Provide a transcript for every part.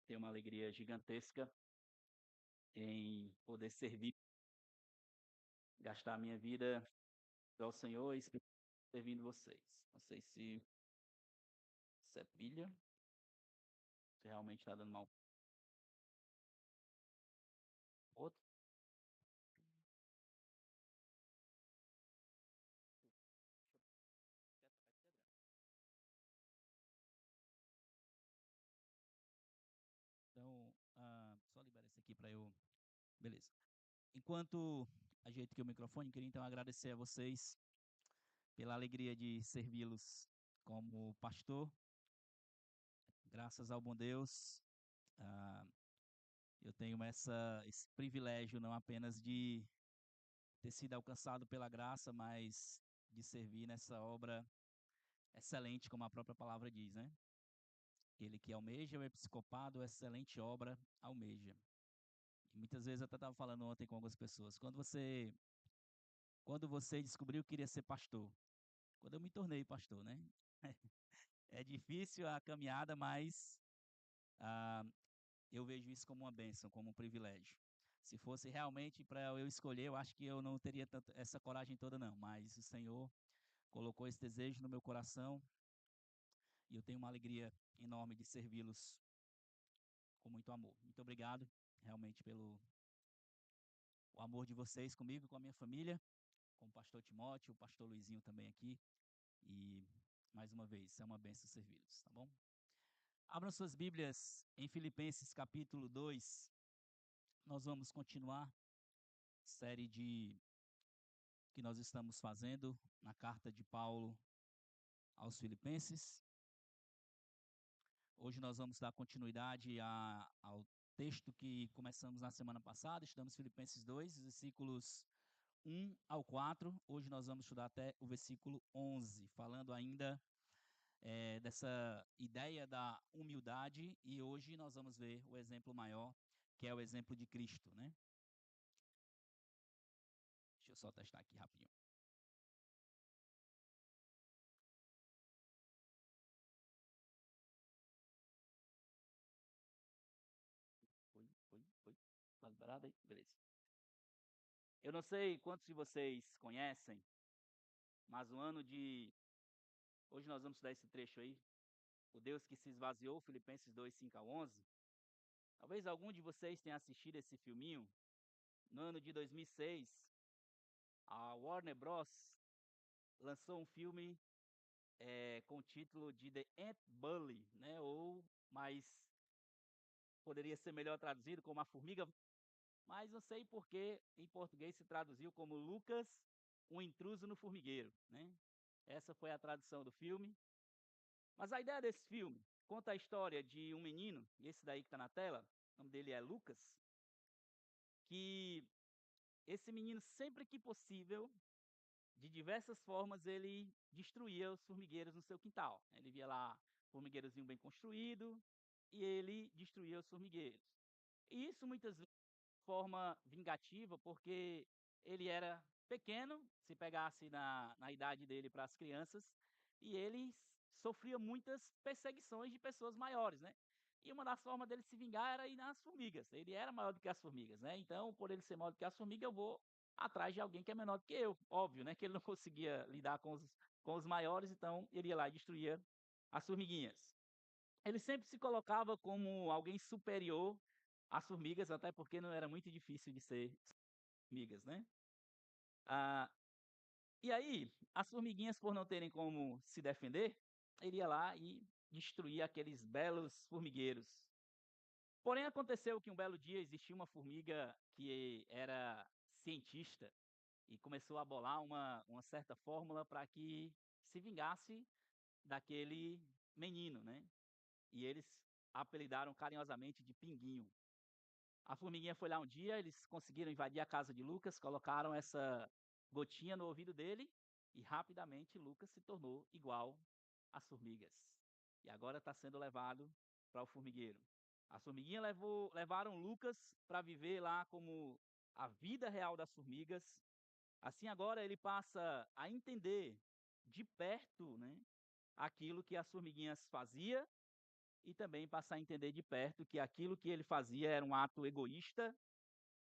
tenho uma alegria gigantesca em poder servir, gastar a minha vida ao Senhor e servindo vocês. Não sei se é pilha, se realmente está dando mal. Outro. Então, só libera esse aqui para eu. Beleza. Enquanto ajeito aqui o microfone, queria então agradecer a vocês pela alegria de servi-los como pastor. Graças ao bom Deus, ah, eu tenho esse privilégio não apenas de ter sido alcançado pela graça, mas de servir nessa obra excelente, como a própria palavra diz, né? Ele que almeja o episcopado, excelente obra almeja. E muitas vezes eu até estava falando ontem com algumas pessoas, quando você descobriu que queria ser pastor, quando eu me tornei pastor, né? É difícil a caminhada, mas ah, eu vejo isso como uma bênção, como um privilégio. Se fosse realmente para eu escolher, eu acho que eu não teria essa coragem toda, não. Mas o Senhor colocou esse desejo no meu coração e eu tenho uma alegria enorme de servi-los com muito amor. Muito obrigado, realmente, pelo o amor de vocês comigo e com a minha família, com o pastor Timóteo, o pastor Luizinho também aqui. E, mais uma vez, é uma bênção servi-los, tá bom? Abram suas Bíblias em Filipenses capítulo 2. Nós vamos continuar a série que nós estamos fazendo na carta de Paulo aos Filipenses. Hoje nós vamos dar continuidade ao texto que começamos na semana passada. Estudamos Filipenses 2, versículos 1 ao 4. Hoje nós vamos estudar até o versículo 11, falando ainda dessa ideia da humildade. E hoje nós vamos ver o exemplo maior, que é o exemplo de Cristo, né? Deixa eu só testar aqui rapidinho. Foi. Tá liberado aí? Beleza. Eu não sei quantos de vocês conhecem, mas o ano de. Hoje nós vamos estudar esse trecho aí. O Deus que se esvaziou, Filipenses 2, 5 a 11. Talvez algum de vocês tenha assistido esse filminho. No ano de 2006, a Warner Bros. Lançou um filme com o título de The Ant Bully, né? Ou mais poderia ser melhor traduzido como A Formiga, mas não sei por que em português se traduziu como Lucas, um intruso no formigueiro, né? Essa foi a tradução do filme. Mas a ideia desse filme conta a história de um menino, e esse daí que está na tela, o nome dele é Lucas, que esse menino, sempre que possível, de diversas formas, ele destruía os formigueiros no seu quintal. Ele via lá formigueirozinho bem construído e ele destruía os formigueiros. E isso muitas vezes de forma vingativa, porque ele era pequeno, se pegasse na idade dele para as crianças, e ele sofria muitas perseguições de pessoas maiores, né? E uma das formas dele se vingar era ir nas formigas. Ele era maior do que as formigas, né? Então, por ele ser maior do que as formigas, eu vou atrás de alguém que é menor do que eu. Óbvio, né? Que ele não conseguia lidar com os maiores, então ele ia lá e destruía as formiguinhas. Ele sempre se colocava como alguém superior às formigas, até porque não era muito difícil de ser formigas, né? Ah, e aí, as formiguinhas, por não terem como se defender, ele ia lá e destruía aqueles belos formigueiros. Porém, aconteceu que um belo dia existia uma formiga que era cientista e começou a bolar uma certa fórmula para que se vingasse daquele menino, né? E eles apelidaram carinhosamente de Pinguinho. A formiguinha foi lá um dia, eles conseguiram invadir a casa de Lucas, colocaram essa gotinha no ouvido dele e rapidamente Lucas se tornou igual às formigas. E agora está sendo levado para o formigueiro. As formiguinhas levaram Lucas para viver lá como a vida real das formigas. Assim agora ele passa a entender de perto, né, aquilo que as formiguinhas faziam e também passar a entender de perto que aquilo que ele fazia era um ato egoísta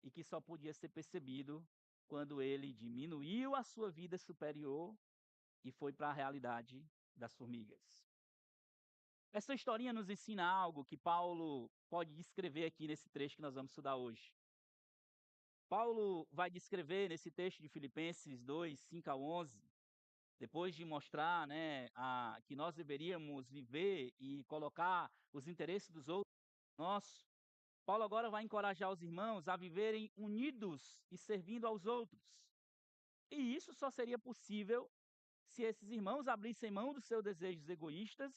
e que só podia ser percebido quando ele diminuiu a sua vida superior e foi para a realidade das formigas. Essa historinha nos ensina algo que Paulo pode descrever aqui nesse trecho que nós vamos estudar hoje. Paulo vai descrever nesse texto de Filipenses 2, 5 a 11, depois de mostrar, né, que nós deveríamos viver e colocar os interesses dos outros nossos. Paulo agora vai encorajar os irmãos a viverem unidos e servindo aos outros. E isso só seria possível se esses irmãos abrissem mão dos seus desejos egoístas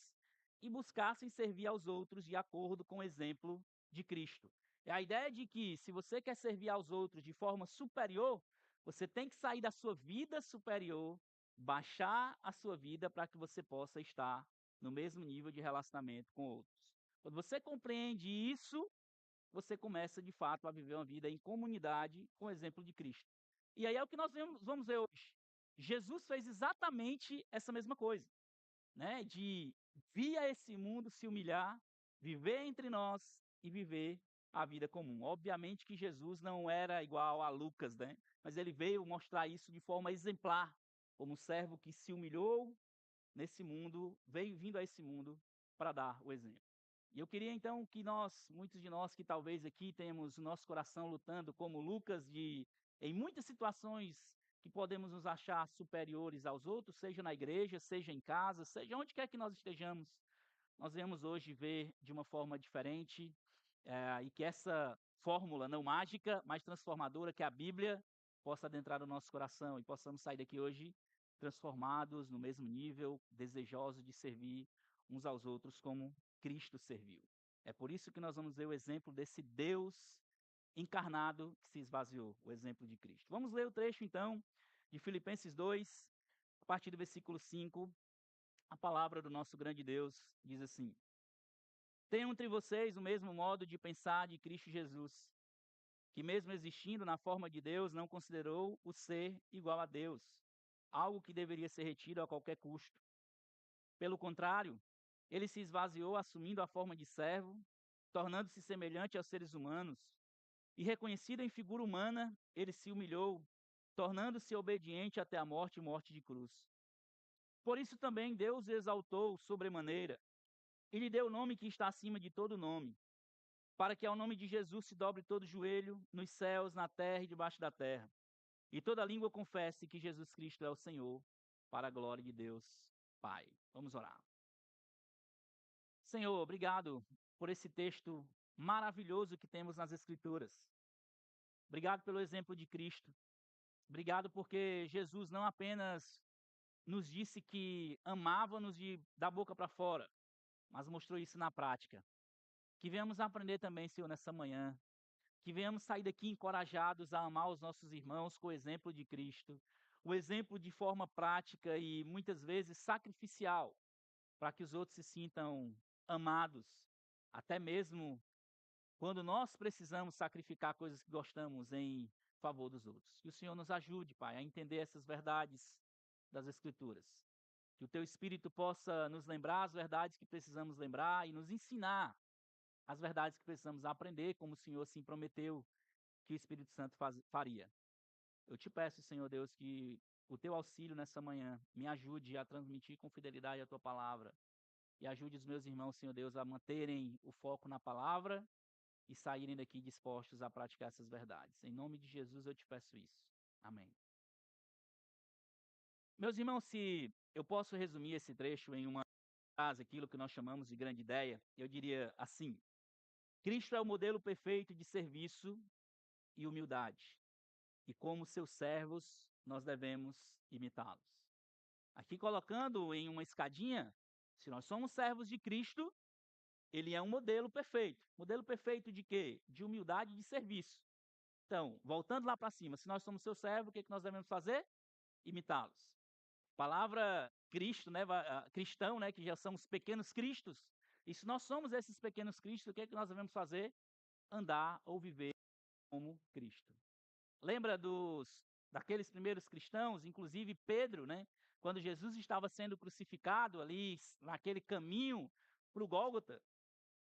e buscassem servir aos outros de acordo com o exemplo de Cristo. É a ideia de que, se você quer servir aos outros de forma superior, você tem que sair da sua vida superior, baixar a sua vida para que você possa estar no mesmo nível de relacionamento com outros. Quando você compreende isso, você começa de fato a viver uma vida em comunidade com o exemplo de Cristo. E aí é o que nós vamos ver hoje. Jesus fez exatamente essa mesma coisa, né? De vir a esse mundo se humilhar, viver entre nós e viver a vida comum. Obviamente que Jesus não era igual a Lucas, né? Mas ele veio mostrar isso de forma exemplar, como um servo que se humilhou nesse mundo, veio vindo a esse mundo para dar o exemplo. E eu queria então que muitos de nós que talvez aqui temos o nosso coração lutando como Lucas, em muitas situações que podemos nos achar superiores aos outros, seja na igreja, seja em casa, seja onde quer que nós estejamos, nós vamos hoje ver de uma forma diferente, e que essa fórmula não mágica, mas transformadora, que é a Bíblia, possa adentrar no nosso coração e possamos sair daqui hoje transformados no mesmo nível, desejosos de servir uns aos outros como Cristo serviu. É por isso que nós vamos ver o exemplo desse Deus encarnado que se esvaziou, o exemplo de Cristo. Vamos ler o trecho então de Filipenses 2, a partir do versículo 5. A palavra do nosso grande Deus diz assim: Tenham entre vocês o mesmo modo de pensar de Cristo Jesus, que mesmo existindo na forma de Deus, não considerou o ser igual a Deus, algo que deveria ser retido a qualquer custo. Pelo contrário, ele se esvaziou assumindo a forma de servo, tornando-se semelhante aos seres humanos, e reconhecido em figura humana, ele se humilhou, tornando-se obediente até a morte e morte de cruz. Por isso também Deus o exaltou sobremaneira, e lhe deu o nome que está acima de todo nome, para que ao nome de Jesus se dobre todo joelho, nos céus, na terra e debaixo da terra, e toda língua confesse que Jesus Cristo é o Senhor, para a glória de Deus Pai. Vamos orar. Senhor, obrigado por esse texto maravilhoso que temos nas Escrituras. Obrigado pelo exemplo de Cristo. Obrigado porque Jesus não apenas nos disse que amava-nos da boca para fora, mas mostrou isso na prática. Que venhamos aprender também, Senhor, nessa manhã. Que venhamos sair daqui encorajados a amar os nossos irmãos com o exemplo de Cristo. O exemplo de forma prática e muitas vezes sacrificial, para que os outros se sintam amados, até mesmo quando nós precisamos sacrificar coisas que gostamos em favor dos outros. Que o Senhor nos ajude, Pai, a entender essas verdades das Escrituras. Que o Teu Espírito possa nos lembrar as verdades que precisamos lembrar e nos ensinar as verdades que precisamos aprender, como o Senhor assim prometeu que o Espírito Santo faria. Eu te peço, Senhor Deus, que o Teu auxílio nessa manhã me ajude a transmitir com fidelidade a Tua palavra e ajude os meus irmãos, Senhor Deus, a manterem o foco na palavra e saírem daqui dispostos a praticar essas verdades. Em nome de Jesus eu te peço isso. Amém. Meus irmãos, se eu posso resumir esse trecho em uma frase, aquilo que nós chamamos de grande ideia, eu diria assim: Cristo é o modelo perfeito de serviço e humildade, e como seus servos nós devemos imitá-los. Aqui colocando em uma escadinha, se nós somos servos de Cristo, ele é um modelo perfeito. Modelo perfeito de quê? De humildade e de serviço. Então, voltando lá para cima, se nós somos seu servo, o que nós devemos fazer? Imitá-los. Palavra Cristo, né, cristão, né, que já somos pequenos cristos. E se nós somos esses pequenos cristos, o que nós devemos fazer? Andar ou viver como Cristo. Lembra daqueles primeiros cristãos, inclusive Pedro, né? Quando Jesus estava sendo crucificado ali, naquele caminho para o Gólgota,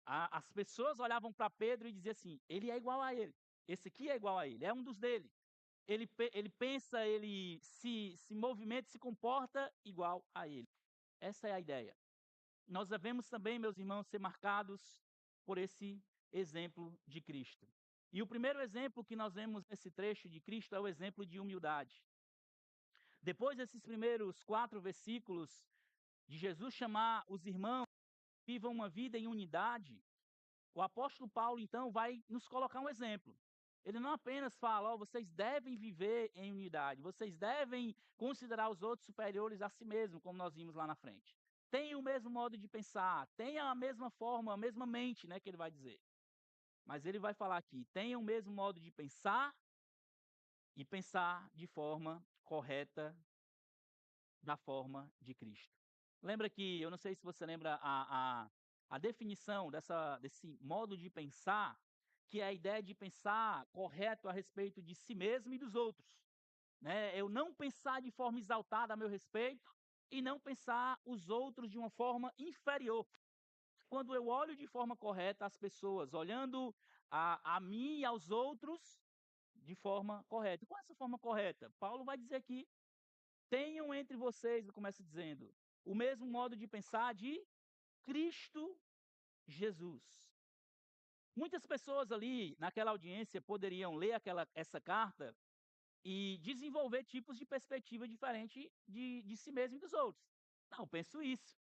As pessoas olhavam para Pedro e diziam assim: ele é igual a ele, esse aqui é igual a ele, é um dos dele. Ele pensa, ele se movimenta, se comporta igual a ele. Essa é a ideia. Nós devemos também, meus irmãos, ser marcados por esse exemplo de Cristo. E o primeiro exemplo que nós vemos nesse trecho de Cristo é o exemplo de humildade. Depois desses primeiros 4 versículos de Jesus chamar os irmãos que vivam uma vida em unidade, o apóstolo Paulo, então, vai nos colocar um exemplo. Ele não apenas fala: "Ó, vocês devem viver em unidade, vocês devem considerar os outros superiores a si mesmo", como nós vimos lá na frente. Tenham o mesmo modo de pensar, tenham a mesma forma, a mesma mente, né, que ele vai dizer. Mas ele vai falar aqui: tenham o mesmo modo de pensar e pensar de forma correta, da forma de Cristo. Lembra que, eu não sei se você lembra a definição desse modo de pensar, que é a ideia de pensar correto a respeito de si mesmo e dos outros, né. Eu não pensar de forma exaltada a meu respeito e não pensar os outros de uma forma inferior. Quando eu olho de forma correta as pessoas, olhando a mim e aos outros de forma correta. Qual é essa forma correta? Paulo vai dizer aqui: tenham entre vocês, ele começa dizendo, o mesmo modo de pensar de Cristo Jesus. Muitas pessoas ali naquela audiência poderiam ler essa carta e desenvolver tipos de perspectiva diferente de si mesmo e dos outros. Não, eu penso isso,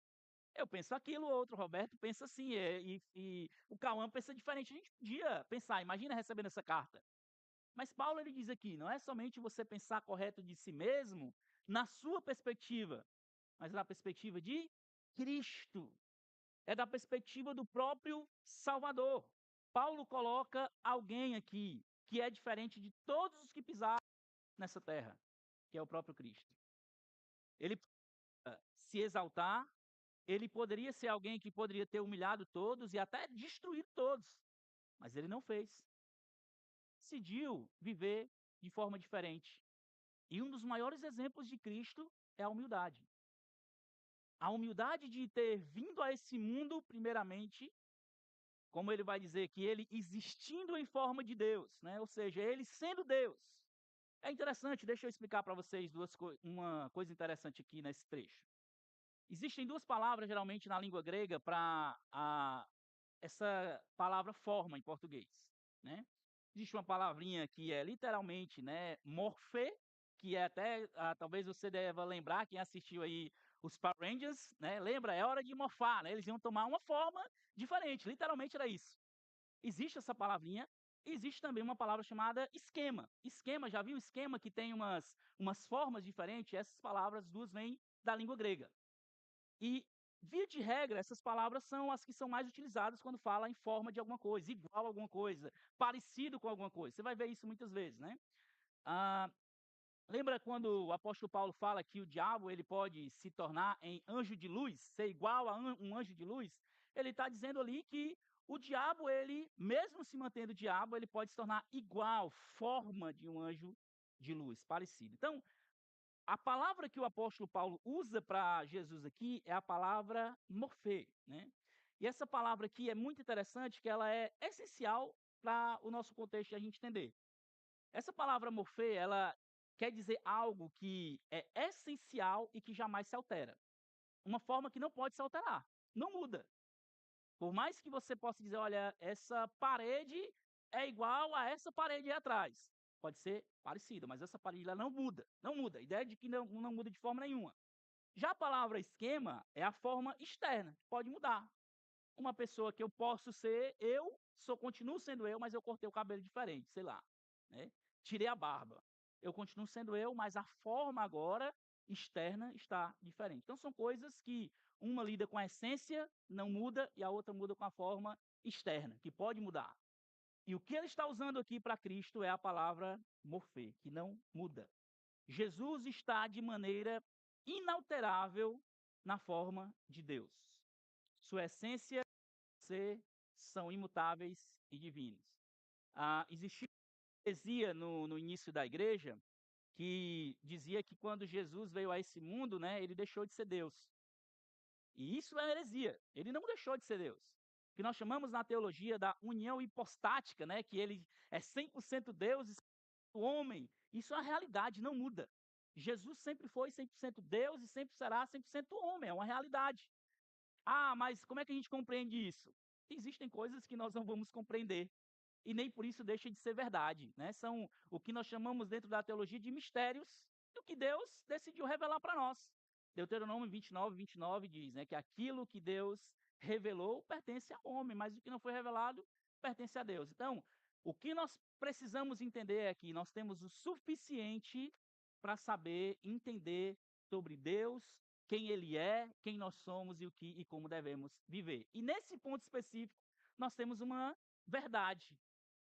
eu penso aquilo, o outro, o Roberto pensa assim, e o Cauã pensa diferente. A gente podia pensar, imagina recebendo essa carta. Mas Paulo ele diz aqui, não é somente você pensar correto de si mesmo, na sua perspectiva, mas na perspectiva de Cristo. É da perspectiva do próprio Salvador. Paulo coloca alguém aqui que é diferente de todos os que pisaram nessa terra, que é o próprio Cristo. Ele se exaltar, ele poderia ser alguém que poderia ter humilhado todos e até destruído todos, mas ele não fez. Decidiu viver de forma diferente. E um dos maiores exemplos de Cristo é a humildade. A humildade de ter vindo a esse mundo, primeiramente, como ele vai dizer que ele existindo em forma de Deus, né, ou seja, ele sendo Deus. É interessante, deixa eu explicar para vocês uma coisa interessante aqui nesse trecho. Existem 2 palavras geralmente na língua grega para essa palavra forma em português, né. Existe uma palavrinha que é literalmente, né, morfê, que é até, talvez você deva lembrar, quem assistiu aí os Power Rangers, né, lembra? É hora de morfar, né, eles iam tomar uma forma diferente, literalmente era isso. Existe essa palavrinha, e existe também uma palavra chamada esquema. Esquema, já viu esquema que tem umas formas diferentes? Essas palavras 2 vêm da língua grega. E, via de regra, essas palavras são as que são mais utilizadas quando fala em forma de alguma coisa, igual a alguma coisa, parecido com alguma coisa. Você vai ver isso muitas vezes, né. Ah, lembra quando o apóstolo Paulo fala que o diabo ele pode se tornar em anjo de luz, ser igual a um anjo de luz? Ele está dizendo ali que o diabo, ele, mesmo se mantendo diabo, ele pode se tornar igual, forma de um anjo de luz, parecido. Então, a palavra que o apóstolo Paulo usa para Jesus aqui é a palavra morfê, né. E essa palavra aqui é muito interessante, que ela é essencial para o nosso contexto e a gente entender. Essa palavra morfê, ela quer dizer algo que é essencial e que jamais se altera. Uma forma que não pode se alterar, não muda. Por mais que você possa dizer: "Olha, essa parede é igual a essa parede aí atrás", pode ser parecida, mas essa parede ela não muda, não muda. A ideia é de que não muda de forma nenhuma. Já a palavra esquema é a forma externa, que pode mudar. Uma pessoa que eu posso ser continuo sendo eu, mas eu cortei o cabelo diferente, sei lá, né, tirei a barba. Eu continuo sendo eu, mas a forma agora externa está diferente. Então são coisas que uma lida com a essência, não muda, e a outra muda com a forma externa, que pode mudar. E o que ele está usando aqui para Cristo é a palavra morfê, que não muda. Jesus está de maneira inalterável na forma de Deus. Sua essência ser são imutáveis e divinos. Existia uma heresia no início da igreja, que dizia que quando Jesus veio a esse mundo, né, ele deixou de ser Deus. E isso é heresia, ele não deixou de ser Deus. que nós chamamos na teologia da união hipostática, né, que ele é 100% Deus e 100% homem. Isso é uma realidade, não muda. Jesus sempre foi 100% Deus e sempre será 100% homem, é uma realidade. Ah, mas como é que a gente compreende isso? Existem coisas que nós não vamos compreender, e nem por isso deixa de ser verdade, né? São o que nós chamamos dentro da teologia de mistérios, do que Deus decidiu revelar para nós. Deuteronômio 29 diz, né, que aquilo que Deus revelou pertence ao homem, mas o que não foi revelado pertence a Deus. Então, o que nós precisamos entender é que nós temos o suficiente para saber entender sobre Deus, quem ele é, quem nós somos e o que e como devemos viver. E nesse ponto específico, nós temos uma verdade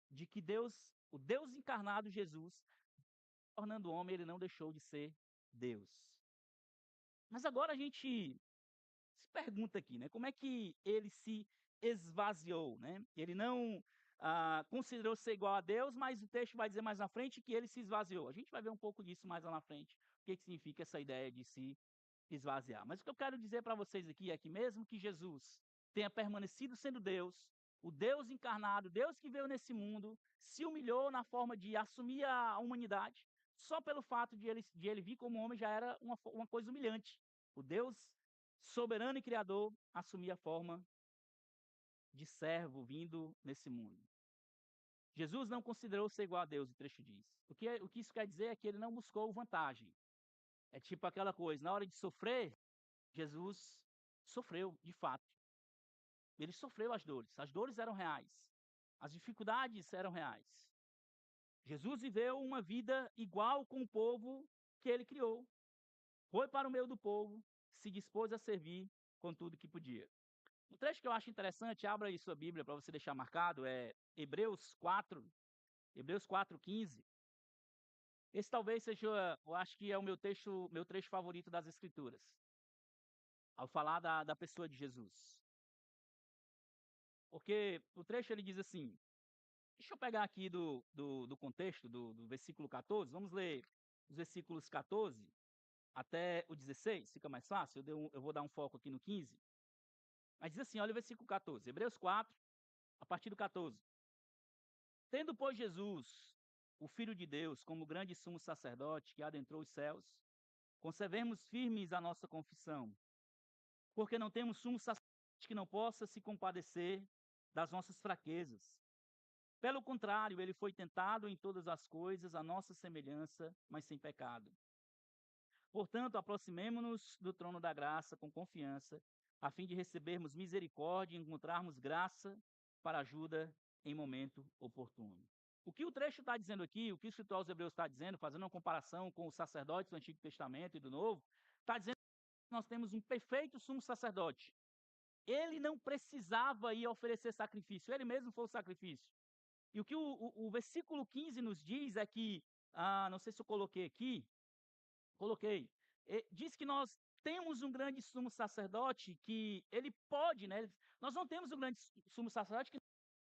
de que Deus, o Deus encarnado Jesus, tornando homem, ele não deixou de ser Deus. Mas agora a gente se pergunta aqui, né, como é que ele se esvaziou, né? Ele não considerou ser igual a Deus, mas o texto vai dizer mais na frente que ele se esvaziou. A gente vai ver um pouco disso mais lá na frente, o que significa essa ideia de se esvaziar. Mas o que eu quero dizer para vocês aqui é que mesmo que Jesus tenha permanecido sendo Deus, o Deus encarnado, Deus que veio nesse mundo, se humilhou na forma de assumir a humanidade, só pelo fato de ele vir como homem já era uma coisa humilhante. O Deus soberano e criador assumir a forma de servo vindo nesse mundo. Jesus não considerou ser igual a Deus, o trecho diz. O que isso quer dizer é que ele não buscou vantagem. É tipo aquela coisa, na hora de sofrer, Jesus sofreu, de fato. Ele sofreu as dores eram reais, as dificuldades eram reais. Jesus viveu uma vida igual com o povo que ele criou. Foi para o meio do povo, se dispôs a servir com tudo que podia. Um trecho que eu acho interessante, abra aí sua Bíblia para você deixar marcado, é Hebreus 4:15. Esse talvez seja, eu acho que é o meu trecho favorito das Escrituras, ao falar da pessoa de Jesus. Porque o trecho ele diz assim, deixa eu pegar aqui do contexto do versículo 14, vamos ler os versículos 14 até o 16, fica mais fácil, eu vou dar um foco aqui no 15. Mas diz assim, olha o versículo 14, Hebreus 4, a partir do 14. Tendo, pois, Jesus, o Filho de Deus, como grande sumo sacerdote que adentrou os céus, conservemos firmes a nossa confissão, porque não temos sumo sacerdote que não possa se compadecer das nossas fraquezas. Pelo contrário, ele foi tentado em todas as coisas, à nossa semelhança, mas sem pecado. Portanto, aproximemo-nos do trono da graça com confiança, a fim de recebermos misericórdia e encontrarmos graça para ajuda em momento oportuno. O que o trecho está dizendo aqui, o que o escritor aos Hebreus está dizendo, fazendo uma comparação com os sacerdotes do Antigo Testamento e do Novo, está dizendo que nós temos um perfeito sumo sacerdote. Ele não precisava ir oferecer sacrifício, ele mesmo foi o sacrifício. E o que o versículo 15 nos diz é que, não sei se eu coloquei aqui, coloquei, diz que nós temos um grande sumo sacerdote que ele pode, né? Nós não temos um grande sumo sacerdote que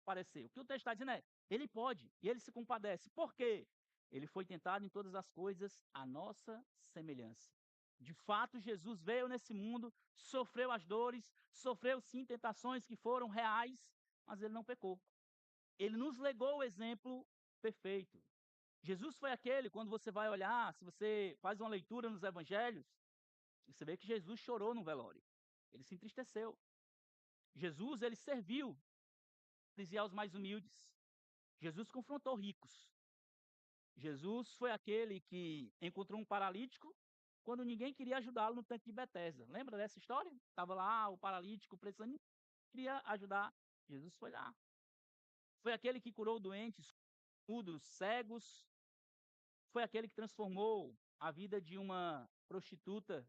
parecer. O que o texto está dizendo é, ele pode e ele se compadece. Por quê? Ele foi tentado em todas as coisas à nossa semelhança. De fato, Jesus veio nesse mundo, sofreu as dores, sofreu sim tentações que foram reais, mas ele não pecou. Ele nos legou o exemplo perfeito. Jesus foi aquele, quando você vai olhar, se você faz uma leitura nos evangelhos, você vê que Jesus chorou no velório. Ele se entristeceu. Jesus, ele serviu aos mais humildes. Jesus confrontou ricos. Jesus foi aquele que encontrou um paralítico quando ninguém queria ajudá-lo no tanque de Betesda. Lembra dessa história? Estava lá o paralítico precisando, ninguém queria ajudar. Jesus foi lá. Foi aquele que curou doentes, mudos, cegos. Foi aquele que transformou a vida de uma prostituta,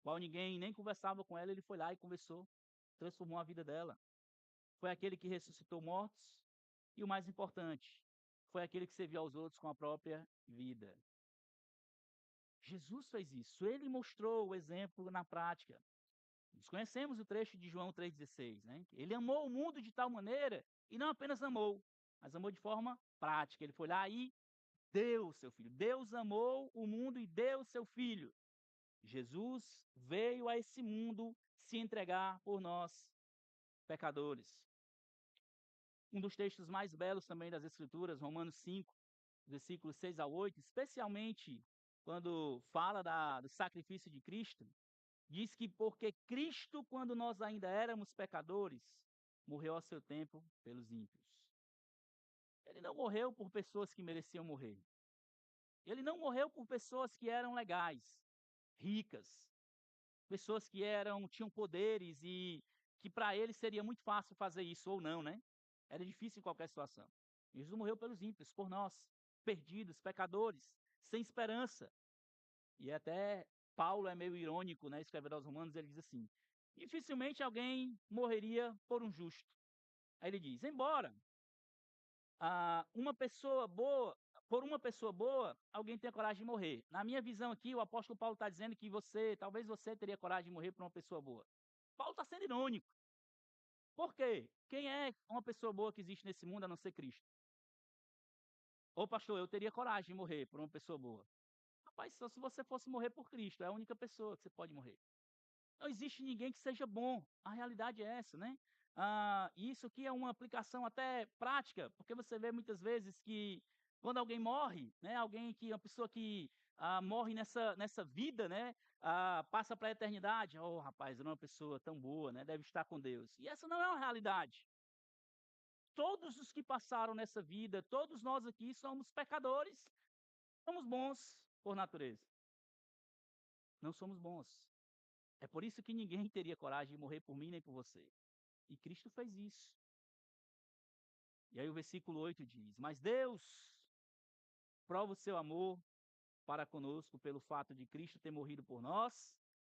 qual ninguém nem conversava com ela, ele foi lá e conversou, transformou a vida dela. Foi aquele que ressuscitou mortos e o mais importante, foi aquele que serviu aos outros com a própria vida. Jesus fez isso, ele mostrou o exemplo na prática. Nós conhecemos o trecho de João 3,16, né? Ele amou o mundo de tal maneira, e não apenas amou, mas amou de forma prática. Ele foi lá e deu o seu filho. Deus amou o mundo e deu o seu filho. Jesus veio a esse mundo se entregar por nós, pecadores. Um dos textos mais belos também das Escrituras, Romanos 5, versículos 6 a 8, especialmente quando fala do sacrifício de Cristo, diz que porque Cristo, quando nós ainda éramos pecadores, morreu ao seu tempo pelos ímpios. Ele não morreu por pessoas que mereciam morrer. Ele não morreu por pessoas que eram legais, ricas, pessoas que tinham poderes e que para ele seria muito fácil fazer isso ou não, né? Era difícil em qualquer situação. Jesus morreu pelos ímpios, por nós, perdidos, pecadores, sem esperança. E até Paulo é meio irônico, né, escrevendo aos Romanos, ele diz assim: dificilmente alguém morreria por um justo. Aí ele diz: embora uma pessoa boa, por uma pessoa boa, alguém tenha coragem de morrer. Na minha visão aqui, o apóstolo Paulo está dizendo que talvez você teria coragem de morrer por uma pessoa boa. Paulo está sendo irônico. Por quê? Quem é uma pessoa boa que existe nesse mundo a não ser Cristo? Ô pastor, eu teria coragem de morrer por uma pessoa boa. Rapaz, só se você fosse morrer por Cristo, é a única pessoa que você pode morrer. Não existe ninguém que seja bom, a realidade é essa, né. E isso aqui é uma aplicação até prática, porque você vê muitas vezes que quando alguém morre, né, uma pessoa que, morre nessa vida, né, passa para a eternidade, "Oh, rapaz, era uma pessoa tão boa, né, deve estar com Deus", e essa não é uma realidade. Todos os que passaram nessa vida, todos nós aqui somos pecadores, somos bons por natureza, não somos bons. É por isso que ninguém teria coragem de morrer por mim nem por você. E Cristo fez isso. E aí o versículo 8 diz: Mas Deus prova o seu amor para conosco pelo fato de Cristo ter morrido por nós,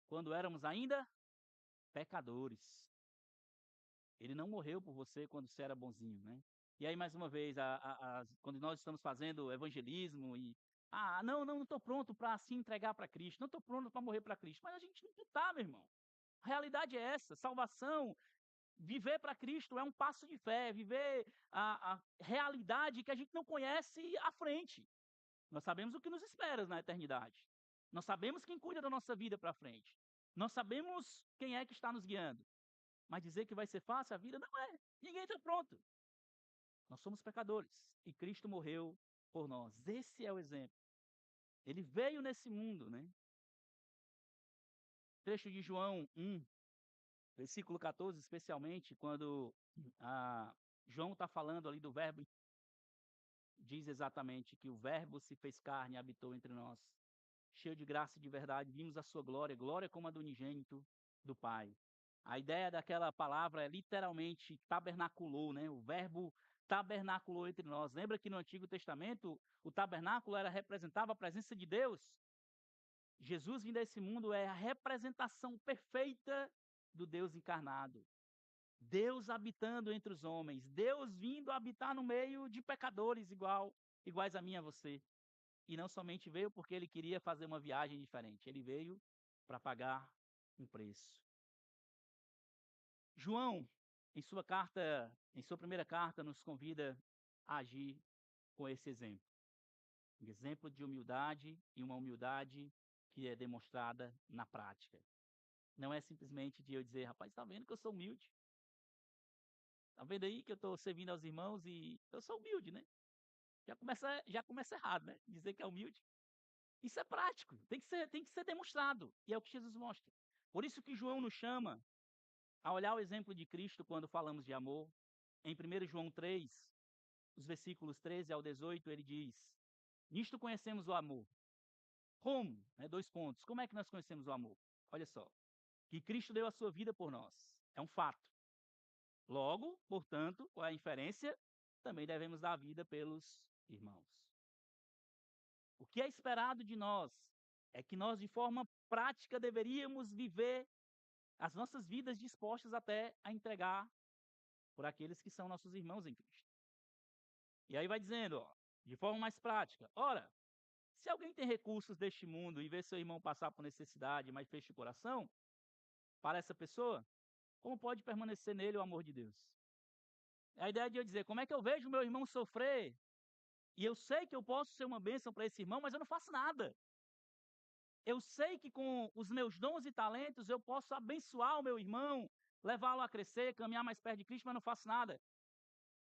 quando éramos ainda pecadores. Ele não morreu por você quando você era bonzinho, né. E aí mais uma vez, quando nós estamos fazendo evangelismo não estou pronto para se entregar para Cristo, não estou pronto para morrer para Cristo, mas a gente não está, meu irmão. A realidade é essa, salvação, viver para Cristo é um passo de fé, viver a realidade que a gente não conhece à frente. Nós sabemos o que nos espera na eternidade. Nós sabemos quem cuida da nossa vida para frente. Nós sabemos quem é que está nos guiando. Mas dizer que vai ser fácil a vida não é. Ninguém está pronto. Nós somos pecadores e Cristo morreu por nós. Esse é o exemplo. Ele veio nesse mundo, né? Trecho de João 1, versículo 14, especialmente, quando João está falando ali do verbo, diz exatamente que o verbo se fez carne e habitou entre nós. Cheio de graça e de verdade, vimos a sua glória, glória como a do unigênito do Pai. A ideia daquela palavra é literalmente tabernaculou, né? O verbo tabernaculou entre nós. Lembra que no Antigo Testamento o tabernáculo representava a presença de Deus? Jesus vindo a esse mundo é a representação perfeita do Deus encarnado. Deus habitando entre os homens, Deus vindo habitar no meio de pecadores iguais a mim e a você. E não somente veio porque ele queria fazer uma viagem diferente, ele veio para pagar um preço. João, em sua primeira carta, nos convida a agir com esse exemplo. Um exemplo de humildade e uma humildade que é demonstrada na prática. Não é simplesmente de eu dizer, rapaz, está vendo que eu sou humilde? Está vendo aí que eu estou servindo aos irmãos e eu sou humilde, né? Já começa errado, né? Dizer que é humilde. Isso é prático, tem que ser demonstrado, e é o que Jesus mostra. Por isso que João nos chama a olhar o exemplo de Cristo quando falamos de amor. Em 1 João 3, os versículos 13 ao 18, ele diz: Nisto conhecemos o amor. Como? 2 pontos. Como é que nós conhecemos o amor? Olha só, que Cristo deu a sua vida por nós. É um fato. Logo, portanto, qual é a inferência? Também devemos dar a vida pelos irmãos. O que é esperado de nós é que nós, de forma prática, deveríamos viver as nossas vidas dispostas até a entregar por aqueles que são nossos irmãos em Cristo. E aí vai dizendo, de forma mais prática, ora, se alguém tem recursos deste mundo e vê seu irmão passar por necessidade, mas fecha o coração para essa pessoa, como pode permanecer nele o amor de Deus? É a ideia de eu dizer, como é que eu vejo meu irmão sofrer e eu sei que eu posso ser uma bênção para esse irmão, mas eu não faço nada. Eu sei que com os meus dons e talentos eu posso abençoar o meu irmão, levá-lo a crescer, caminhar mais perto de Cristo, mas não faço nada.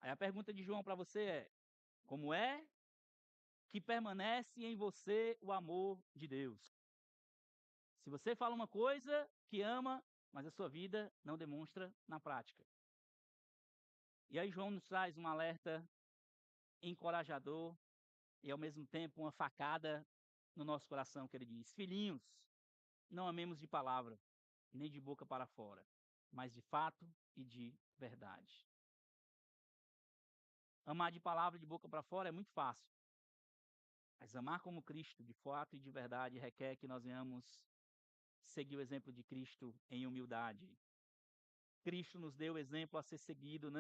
Aí a pergunta de João para você é: como é que permanece em você o amor de Deus? Se você fala uma coisa que ama, mas a sua vida não demonstra na prática. E aí João nos traz um alerta encorajador e ao mesmo tempo uma facada no nosso coração, que ele diz: filhinhos, não amemos de palavra, nem de boca para fora, mas de fato e de verdade. Amar de palavra e de boca para fora é muito fácil, mas amar como Cristo, de fato e de verdade, requer que nós venhamos seguir o exemplo de Cristo em humildade. Cristo nos deu exemplo a ser seguido,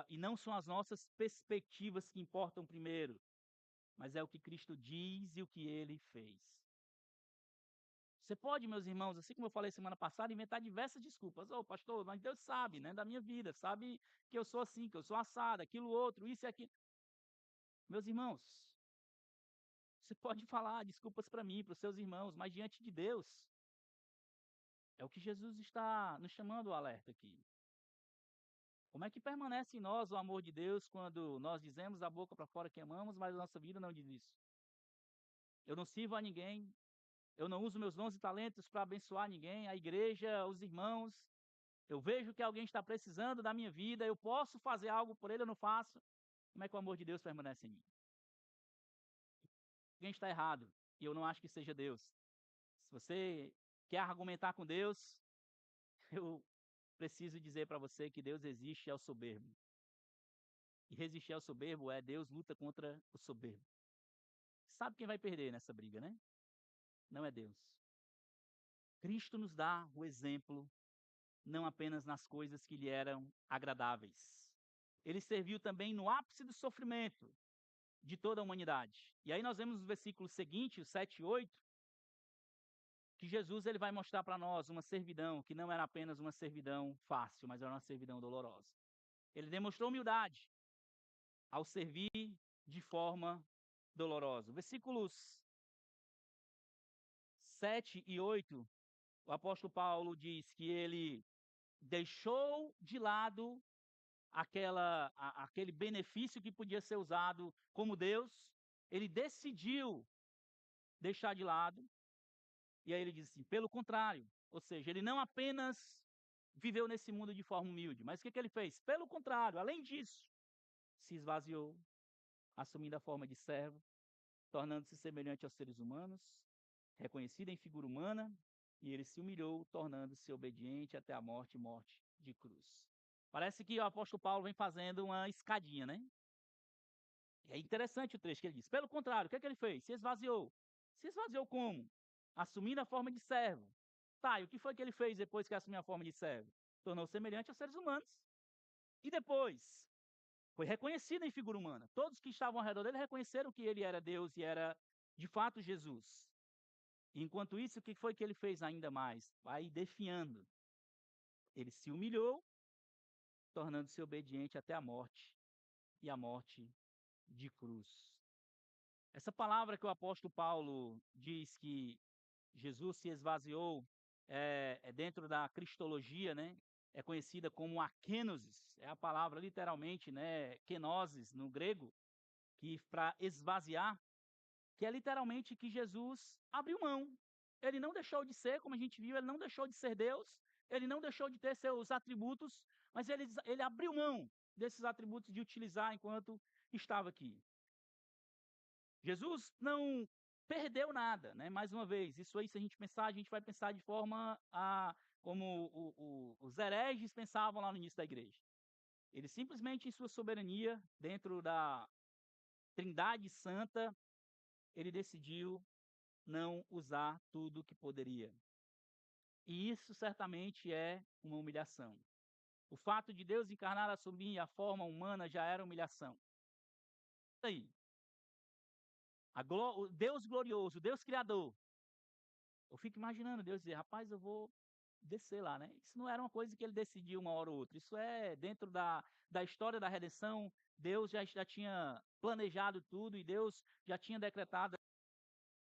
e não são as nossas perspectivas que importam primeiro, mas é o que Cristo diz e o que ele fez. Você pode, meus irmãos, assim como eu falei semana passada, inventar diversas desculpas. Ô, pastor, mas Deus sabe, né, da minha vida, sabe que eu sou assim, que eu sou assado, aquilo outro, isso e aquilo. Meus irmãos, você pode falar desculpas para mim, para os seus irmãos, mas diante de Deus, é o que Jesus está nos chamando o alerta aqui. Como é que permanece em nós o amor de Deus quando nós dizemos da boca para fora que amamos, mas a nossa vida não diz isso? Eu não sirvo a ninguém, eu não uso meus dons e talentos para abençoar ninguém, a igreja, os irmãos. Eu vejo que alguém está precisando da minha vida, eu posso fazer algo por ele, eu não faço. Como é que o amor de Deus permanece em mim? Alguém está errado, e eu não acho que seja Deus. Se você quer argumentar com Deus, eu preciso dizer para você que Deus existe ao soberbo. E resistir ao soberbo é Deus luta contra o soberbo. Sabe quem vai perder nessa briga, né? Não é Deus. Cristo nos dá o exemplo, não apenas nas coisas que lhe eram agradáveis. Ele serviu também no ápice do sofrimento de toda a humanidade. E aí nós vemos nos versículos seguintes, 7 e 8, que Jesus ele vai mostrar para nós uma servidão que não era apenas uma servidão fácil, mas era uma servidão dolorosa. Ele demonstrou humildade ao servir de forma dolorosa. Versículos 7 e 8, o apóstolo Paulo diz que ele deixou de lado aquele benefício que podia ser usado como Deus, ele decidiu deixar de lado, e aí ele diz assim, pelo contrário, ou seja, ele não apenas viveu nesse mundo de forma humilde, mas o que, que ele fez? Pelo contrário, além disso, se esvaziou, assumindo a forma de servo, tornando-se semelhante aos seres humanos, reconhecido em figura humana, e ele se humilhou, tornando-se obediente até a morte e morte de cruz. Parece que o apóstolo Paulo vem fazendo uma escadinha, né? É interessante o trecho que ele diz. Pelo contrário, o que é que ele fez? Se esvaziou. Se esvaziou como? Assumindo a forma de servo. Tá, e o que foi que ele fez depois que assumiu a forma de servo? Tornou semelhante aos seres humanos. E depois? Foi reconhecido em figura humana. Todos que estavam ao redor dele reconheceram que ele era Deus e era, de fato, Jesus. Enquanto isso, o que foi que ele fez ainda mais? Vai definhando. Ele se humilhou, tornando-se obediente até a morte, e a morte de cruz. Essa palavra que o apóstolo Paulo diz que Jesus se esvaziou é dentro da cristologia, né? É conhecida como akenosis, é a palavra literalmente, né, kenosis no grego, que para esvaziar, que é literalmente que Jesus abriu mão. Ele não deixou de ser, como a gente viu, ele não deixou de ser Deus, ele não deixou de ter seus atributos, mas ele abriu mão desses atributos de utilizar enquanto estava aqui. Jesus não perdeu nada, né? Mais uma vez, isso aí, se a gente pensar, a gente vai pensar de forma como os hereges pensavam lá no início da igreja. Ele simplesmente, em sua soberania, dentro da Trindade Santa, ele decidiu não usar tudo que poderia. E isso certamente é uma humilhação. O fato de Deus encarnar, assumir a forma humana já era humilhação. E aí, o Deus glorioso, o Deus criador, eu fico imaginando Deus dizer, rapaz, eu vou descer lá, né? Isso não era uma coisa que ele decidiu uma hora ou outra. Isso é dentro da história da redenção. Deus já tinha planejado tudo e Deus já tinha decretado.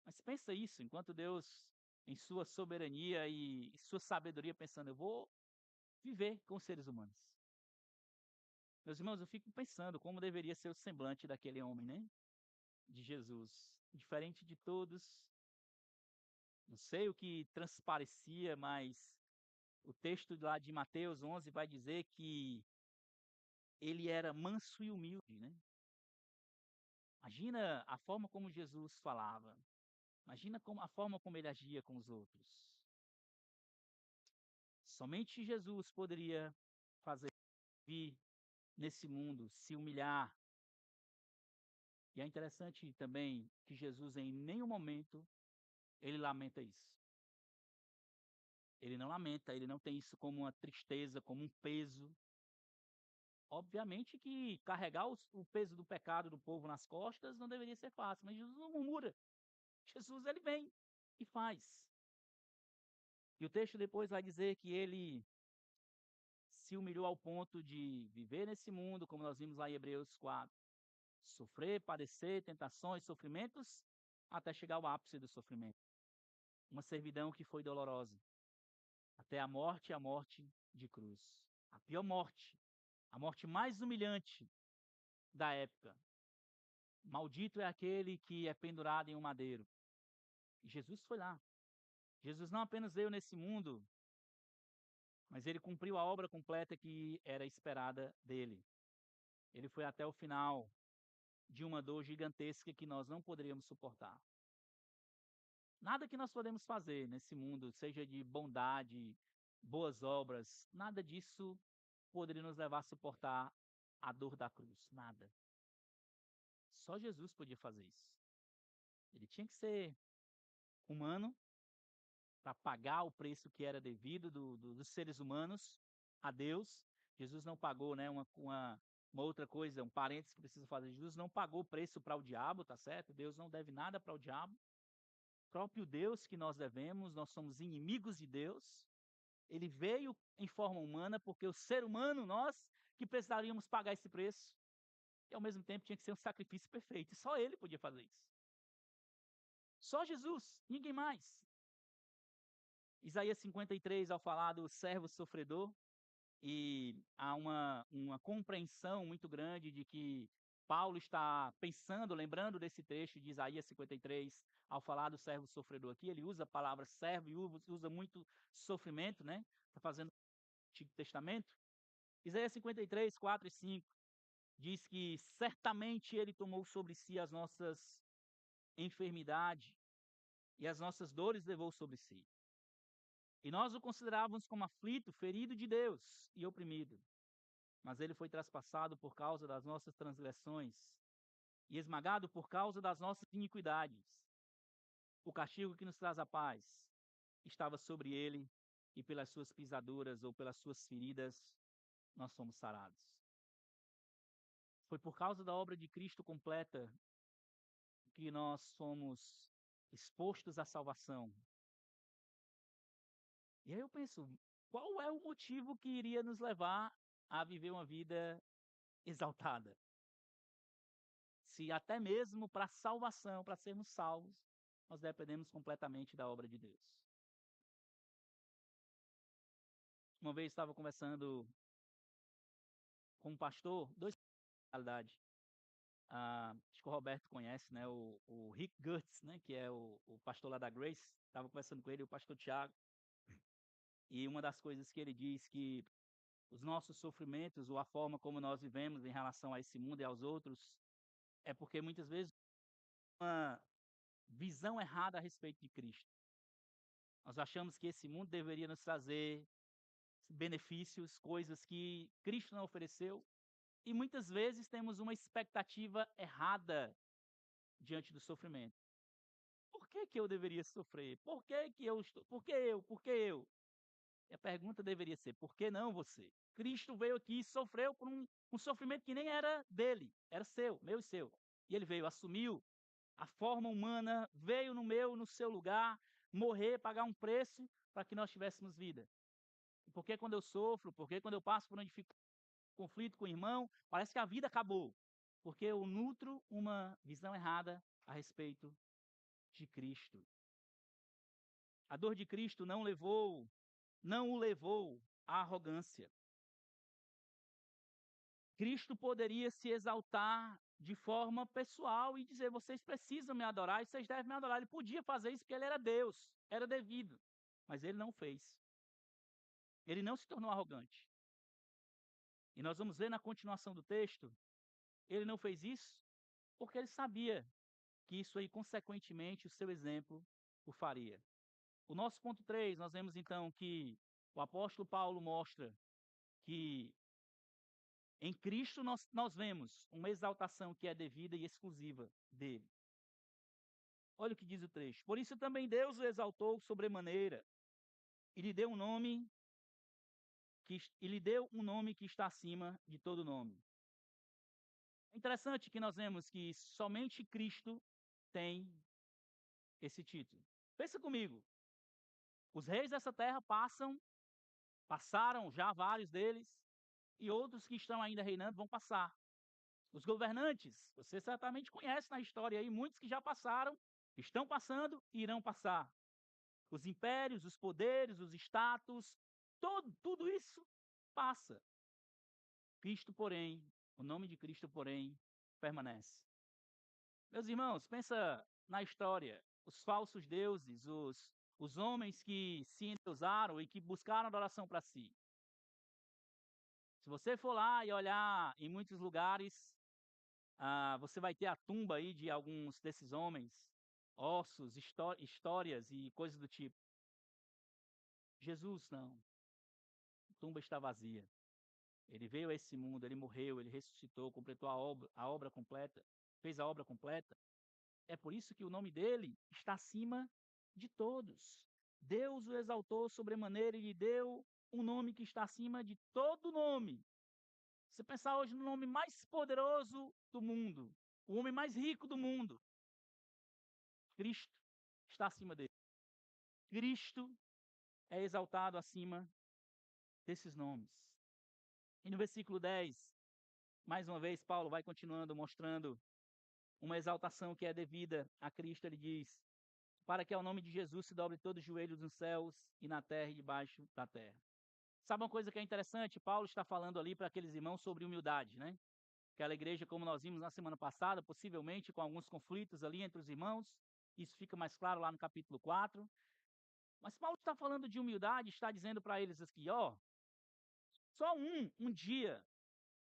Mas pensa isso, enquanto Deus, em sua soberania e sua sabedoria, pensando, eu vou viver com os seres humanos. Meus irmãos, eu fico pensando como deveria ser o semblante daquele homem, né? De Jesus. Diferente de todos, não sei o que transparecia, mas o texto lá de Mateus 11 vai dizer que ele era manso e humilde, né? Imagina a forma como Jesus falava. Imagina como a forma como ele agia com os outros. Somente Jesus poderia fazer vir nesse mundo, se humilhar. E é interessante também que Jesus em nenhum momento ele lamenta isso. Ele não lamenta, ele não tem isso como uma tristeza, como um peso. Obviamente que carregar o peso do pecado do povo nas costas não deveria ser fácil, mas Jesus não murmura. Jesus ele vem e faz. E o texto depois vai dizer que ele se humilhou ao ponto de viver nesse mundo, como nós vimos lá em Hebreus 4, sofrer, padecer, tentações, sofrimentos, até chegar ao ápice do sofrimento. Uma servidão que foi dolorosa, até a morte de cruz. A pior morte, a morte mais humilhante da época. Maldito é aquele que é pendurado em um madeiro. E Jesus foi lá. Jesus não apenas veio nesse mundo, mas ele cumpriu a obra completa que era esperada dele. Ele foi até o final de uma dor gigantesca que nós não poderíamos suportar. Nada que nós podemos fazer nesse mundo, seja de bondade, boas obras, nada disso poderia nos levar a suportar a dor da cruz. Nada. Só Jesus podia fazer isso. Ele tinha que ser humano para pagar o preço que era devido dos seres humanos a Deus. Jesus não pagou, né, uma outra coisa, um parênteses que precisa fazer. Jesus não pagou o preço para o diabo, tá certo? Deus não deve nada para o diabo. O próprio Deus que nós devemos, nós somos inimigos de Deus. Ele veio em forma humana porque o ser humano, nós, que precisaríamos pagar esse preço. E ao mesmo tempo tinha que ser um sacrifício perfeito. E só ele podia fazer isso. Só Jesus, ninguém mais. Isaías 53, ao falar do servo sofredor, e há uma compreensão muito grande de que Paulo está pensando, lembrando desse trecho de Isaías 53, ao falar do servo sofredor aqui, ele usa a palavra servo e usa muito sofrimento, né? Está fazendo o Antigo Testamento. Isaías 53, 4 e 5 diz que certamente ele tomou sobre si as nossas enfermidades e as nossas dores levou sobre si. E nós o considerávamos como aflito, ferido de Deus e oprimido. Mas ele foi traspassado por causa das nossas transgressões e esmagado por causa das nossas iniquidades. O castigo que nos traz a paz estava sobre ele, e pelas suas pisaduras ou pelas suas feridas nós somos sarados. Foi por causa da obra de Cristo completa que nós somos expostos à salvação. E aí eu penso, qual é o motivo que iria nos levar a viver uma vida exaltada? Se até mesmo para salvação, para sermos salvos, nós dependemos completamente da obra de Deus. Uma vez estava conversando com um pastor, dois na realidade. Acho que o Roberto conhece, né? O Rick Gertz, né? Que é o pastor lá da Grace. Estava conversando com ele, o pastor Tiago. E uma das coisas que ele diz que os nossos sofrimentos, ou a forma como nós vivemos em relação a esse mundo e aos outros, é porque muitas vezes uma visão errada a respeito de Cristo. Nós achamos que esse mundo deveria nos trazer benefícios, coisas que Cristo não ofereceu, e muitas vezes temos uma expectativa errada diante do sofrimento. Por que que eu deveria sofrer? Por que que eu estou? Por que eu? Por que eu? E a pergunta deveria ser: por que não você? Cristo veio aqui e sofreu por um sofrimento que nem era dele, era seu, meu e seu. E ele veio, assumiu a forma humana, veio no meu, no seu lugar, morrer, pagar um preço para que nós tivéssemos vida. Por que quando eu sofro, por que quando eu passo por um conflito com o irmão, parece que a vida acabou? Porque eu nutro uma visão errada a respeito de Cristo. A dor de Cristo não o levou a arrogância. Cristo poderia se exaltar de forma pessoal e dizer: vocês precisam me adorar e vocês devem me adorar. Ele podia fazer isso porque ele era Deus, era devido. Mas ele não fez. Ele não se tornou arrogante. E nós vamos ver na continuação do texto, ele não fez isso porque ele sabia que isso aí, consequentemente, o seu exemplo o faria. O nosso ponto 3, nós vemos então que o apóstolo Paulo mostra que em Cristo nós vemos uma exaltação que é devida e exclusiva dele. Olha o que diz o trecho. Por isso também Deus o exaltou sobremaneira e lhe deu um nome que está acima de todo nome. É interessante que nós vemos que somente Cristo tem esse título. Pensa comigo. Os reis dessa terra passaram já vários deles, e outros que estão ainda reinando vão passar. Os governantes, você certamente conhece na história aí, muitos que já passaram, estão passando e irão passar. Os impérios, os poderes, os status, tudo isso passa. Cristo, porém, o nome de Cristo, porém, permanece. Meus irmãos, pensa na história. Os falsos deuses, os homens que se endeusaram e que buscaram adoração para si. Se você for lá e olhar em muitos lugares, você vai ter a tumba aí de alguns desses homens, ossos, histórias e coisas do tipo. Jesus não. A tumba está vazia. Ele veio a esse mundo, ele morreu, ele ressuscitou, completou a obra completa, fez a obra completa. É por isso que o nome dele está acima de todos. Deus o exaltou sobremaneira e lhe deu um nome que está acima de todo nome. Você pensar hoje no nome mais poderoso do mundo, o homem mais rico do mundo, Cristo está acima dele. Cristo é exaltado acima desses nomes. E no versículo 10, mais uma vez, Paulo vai continuando mostrando uma exaltação que é devida a Cristo. Ele diz: para que ao nome de Jesus se dobre todo o joelho nos céus e na terra e debaixo da terra. Sabe uma coisa que é interessante? Paulo está falando ali para aqueles irmãos sobre humildade, né? Aquela igreja, como nós vimos na semana passada, possivelmente com alguns conflitos ali entre os irmãos. Isso fica mais claro lá no capítulo 4. Mas Paulo está falando de humildade, está dizendo para eles aqui, ó, só um dia,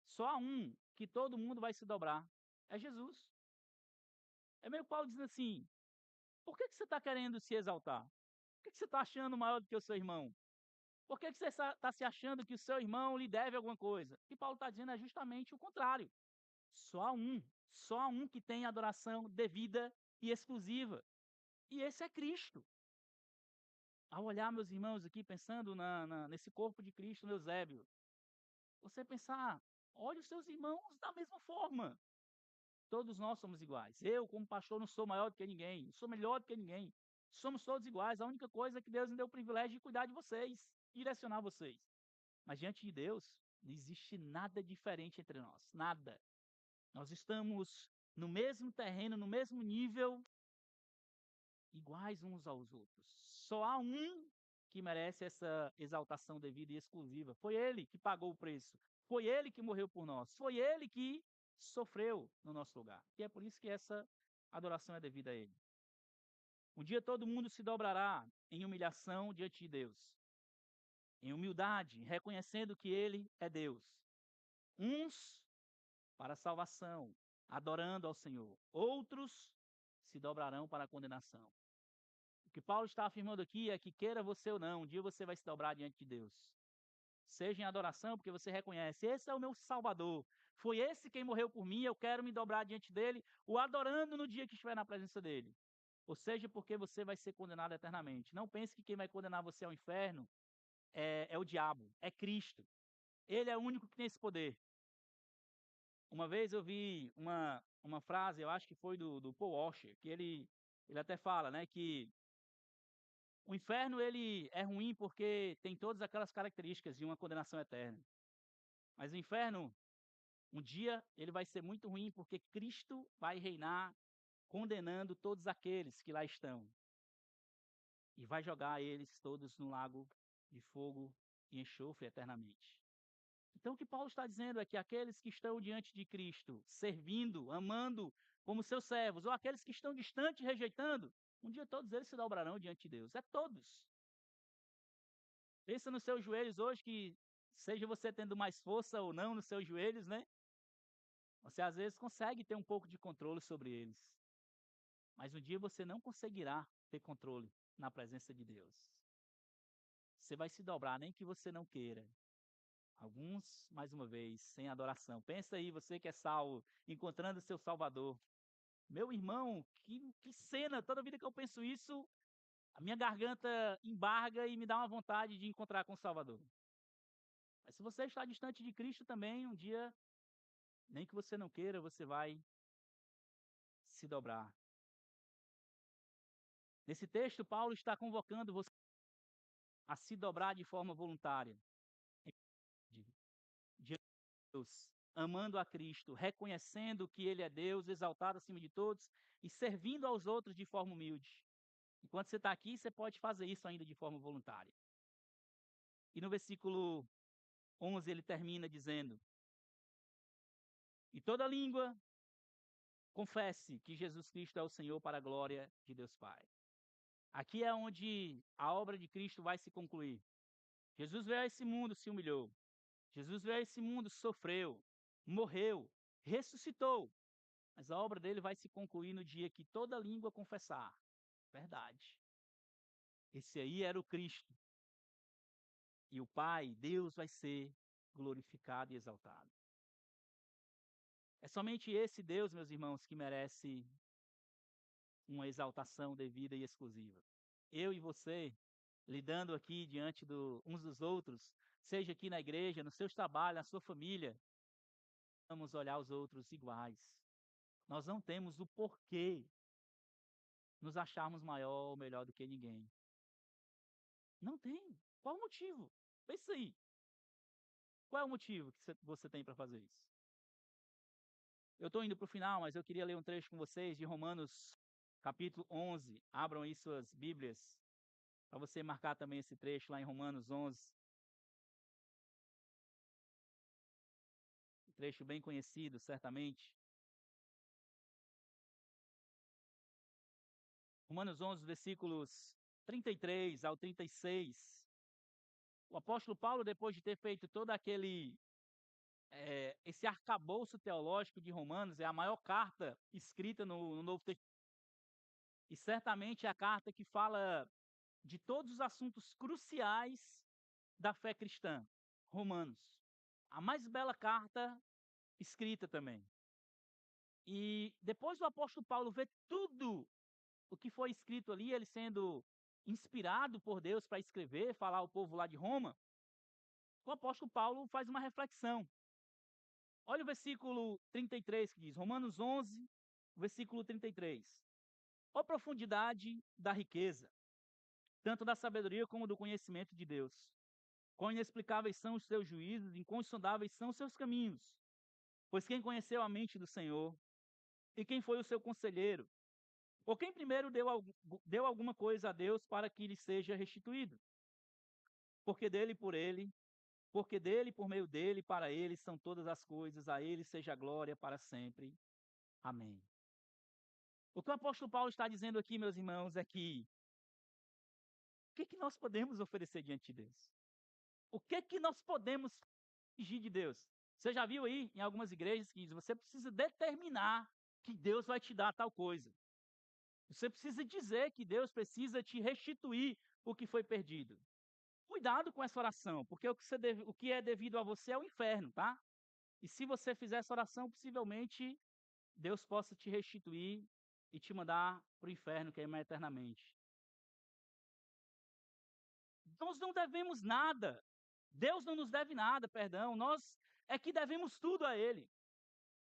só um que todo mundo vai se dobrar, é Jesus. É meio Paulo dizendo assim, por que você está querendo se exaltar? Por que você está achando maior do que o seu irmão? Por que você está se achando que o seu irmão lhe deve alguma coisa? O que Paulo está dizendo é justamente o contrário. Só um que tem adoração devida e exclusiva. E esse é Cristo. Ao olhar, meus irmãos, aqui pensando nesse corpo de Cristo, no Eusébio, você pensar, olhe os seus irmãos da mesma forma. Todos nós somos iguais. Eu, como pastor, não sou maior do que ninguém, não sou melhor do que ninguém. Somos todos iguais. A única coisa é que Deus me deu o privilégio de cuidar de vocês, direcionar vocês. Mas diante de Deus, não existe nada diferente entre nós. Nada. Nós estamos no mesmo terreno, no mesmo nível, iguais uns aos outros. Só há um que merece essa exaltação devida e exclusiva. Foi ele que pagou o preço. Foi ele que morreu por nós. Foi ele que sofreu no nosso lugar. E é por isso que essa adoração é devida a ele. Um dia todo mundo se dobrará em humilhação diante de Deus. Em humildade, reconhecendo que ele é Deus. Uns para a salvação, adorando ao Senhor. Outros se dobrarão para a condenação. O que Paulo está afirmando aqui é que, queira você ou não, um dia você vai se dobrar diante de Deus. Seja em adoração, porque você reconhece, esse é o meu Salvador. Foi esse quem morreu por mim, eu quero me dobrar diante dele, o adorando no dia que estiver na presença dele. Ou seja, porque você vai ser condenado eternamente. Não pense que quem vai condenar você ao inferno é o diabo, é Cristo. Ele é o único que tem esse poder. Uma vez eu vi uma frase, eu acho que foi do Paul Washer, que ele até fala, né, que o inferno ele é ruim porque tem todas aquelas características de uma condenação eterna. Mas o inferno, um dia, ele vai ser muito ruim porque Cristo vai reinar condenando todos aqueles que lá estão. E vai jogar eles todos no lago de fogo e enxofre eternamente. Então, o que Paulo está dizendo é que aqueles que estão diante de Cristo, servindo, amando como seus servos, ou aqueles que estão distantes, rejeitando, um dia todos eles se dobrarão diante de Deus. É todos. Pensa nos seus joelhos hoje, que seja você tendo mais força ou não nos seus joelhos, né? Você às vezes consegue ter um pouco de controle sobre eles, mas um dia você não conseguirá ter controle na presença de Deus. Você vai se dobrar, nem que você não queira. Alguns, mais uma vez, sem adoração. Pensa aí, você que é salvo, encontrando seu Salvador. Meu irmão, que cena! Toda vida que eu penso isso, a minha garganta embarga e me dá uma vontade de encontrar com o Salvador. Mas se você está distante de Cristo também, um dia, nem que você não queira, você vai se dobrar. Nesse texto, Paulo está convocando você a se dobrar de forma voluntária, de diante de Deus, amando a Cristo, reconhecendo que Ele é Deus, exaltado acima de todos, e servindo aos outros de forma humilde. Enquanto você está aqui, você pode fazer isso ainda de forma voluntária. E no versículo 11 ele termina dizendo: "E toda língua confesse que Jesus Cristo é o Senhor para a glória de Deus Pai." Aqui é onde a obra de Cristo vai se concluir. Jesus veio a esse mundo, se humilhou. Jesus veio a esse mundo, sofreu, morreu, ressuscitou. Mas a obra dele vai se concluir no dia que toda língua confessar. Verdade. Esse aí era o Cristo. E o Pai, Deus, vai ser glorificado e exaltado. É somente esse Deus, meus irmãos, que merece uma exaltação devida e exclusiva. Eu e você, lidando aqui diante uns dos outros, seja aqui na igreja, nos seus trabalhos, na sua família, vamos olhar os outros iguais. Nós não temos o porquê nos acharmos maior ou melhor do que ninguém. Não tem. Qual o motivo? Pensa aí. Qual é o motivo que você tem para fazer isso? Eu estou indo para o final, mas eu queria ler um trecho com vocês de Romanos, capítulo 11. Abram aí suas Bíblias, para você marcar também esse trecho lá em Romanos 11. Um trecho bem conhecido, certamente. Romanos 11, versículos 33 ao 36. O apóstolo Paulo, depois de ter feito todo esse arcabouço teológico de Romanos, é a maior carta escrita no Novo Testamento. E certamente é a carta que fala de todos os assuntos cruciais da fé cristã. Romanos. A mais bela carta escrita também. E depois do apóstolo Paulo ver tudo o que foi escrito ali, ele sendo inspirado por Deus para escrever, falar ao povo lá de Roma, o apóstolo Paulo faz uma reflexão. Olha o versículo 33 que diz, Romanos 11, versículo 33. Ó profundidade da riqueza, tanto da sabedoria como do conhecimento de Deus. Quão inexplicáveis são os seus juízos, insondáveis são os seus caminhos. Pois quem conheceu a mente do Senhor, e quem foi o seu conselheiro? Ou quem primeiro deu alguma coisa a Deus para que lhe seja restituído? Porque dele, por ele, porque dele, por meio dele, para ele são todas as coisas, a ele seja a glória para sempre. Amém. O que o apóstolo Paulo está dizendo aqui, meus irmãos, é que o que nós podemos oferecer diante de Deus? O que nós podemos exigir de Deus? Você já viu aí em algumas igrejas que diz, você precisa determinar que Deus vai te dar tal coisa. Você precisa dizer que Deus precisa te restituir o que foi perdido. Cuidado com essa oração, porque o que é devido a você é o inferno, tá? E se você fizer essa oração, possivelmente Deus possa te restituir e te mandar para o inferno, queimar eternamente. Nós não devemos nada. Deus não nos deve nada, perdão. Nós é que devemos tudo a Ele.